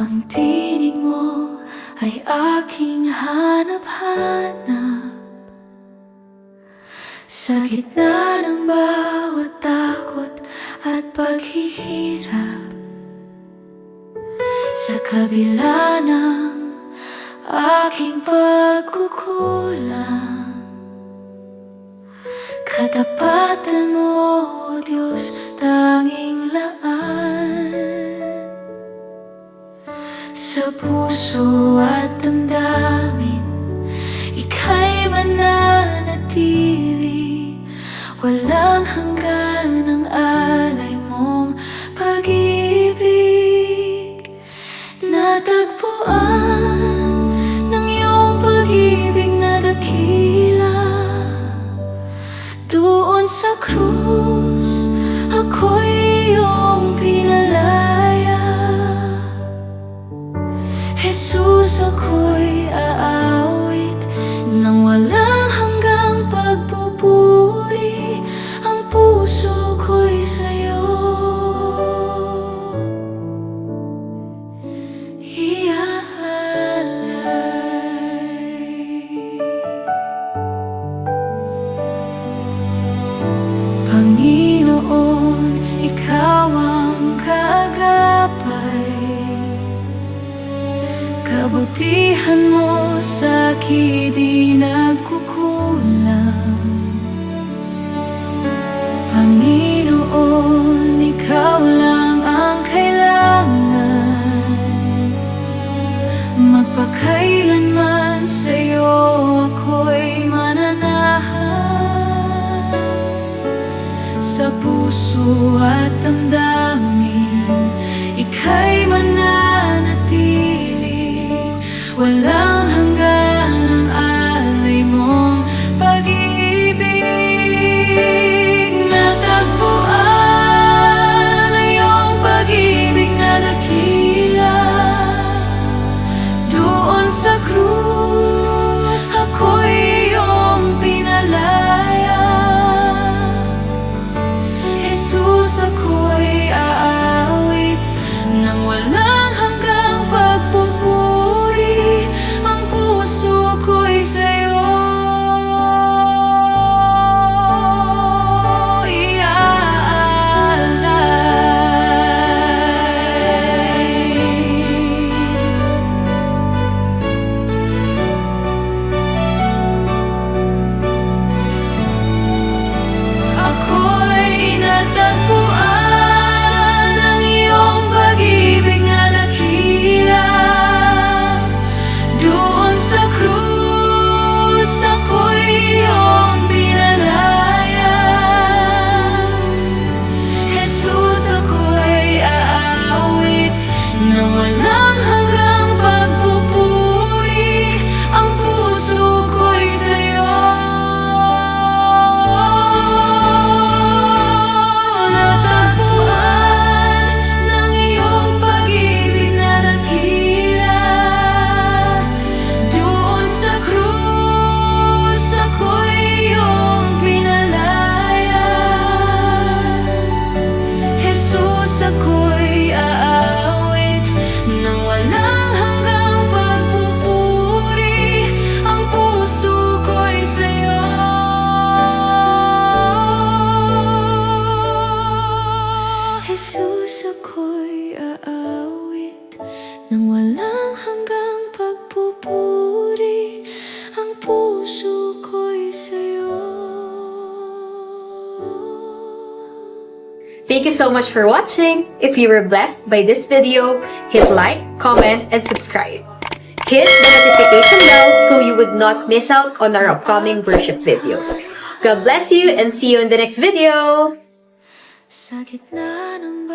Ang tinig mo ay aking hanap-hanap. Sa gitna ng bawat takot at paghihirap, sa kabila ng aking pagkukulang, katapatan mo, O Diyos, tanging laan. Sa puso at damdamin, ika'y mananatili. Walang hanggan ang alay mong pag-ibig. Natagpuan ng iyong pag-ibig na dakila. Doon sa krus, ako'y iyong pinalaya. Jesus, ako'y aawit nang walang hanggang pagpupuri. Ang puso ko'y sa'yo iaalay. Panginoon, ikaw ang kaagapay. Kabutihan mo sa'kin di nagkukulang. Panginoon, ikaw lang ang kailangan. Magpakailanman sa'yo ako'y mananahan. Sa puso at damdamin, ika'y mananatili. Walang hanggan ang alay mong pag-ibig. Natagpuan ang iyong pag-ibig na dakila. Doon sa krus, ako'y iyong pinalaya. Jesus, ako'y aawit nang walang hanggang pagpupuri. Ang puso ko'y sa'yo natagpuan ang iyong pag-ibig na dakila. Doon sa krus, ako'y iyong pinalaya. Jesus, ako'y aawit nang walang hanggang pagpupuri. Ang puso ko'y sa'yo ako'y aawit nang walang hanggang pagpupuri. Ang puso ko'y sa'yo Jesus, ako'y aawit nang walang hanggang pagpupuri. Ang puso ko'y sa'yo. Thank you so much for watching. If you were blessed by this video, hit like, comment, and subscribe. Hit the notification bell so you would not miss out on our upcoming worship videos. God bless you and see you in the next video! Sa gitna ng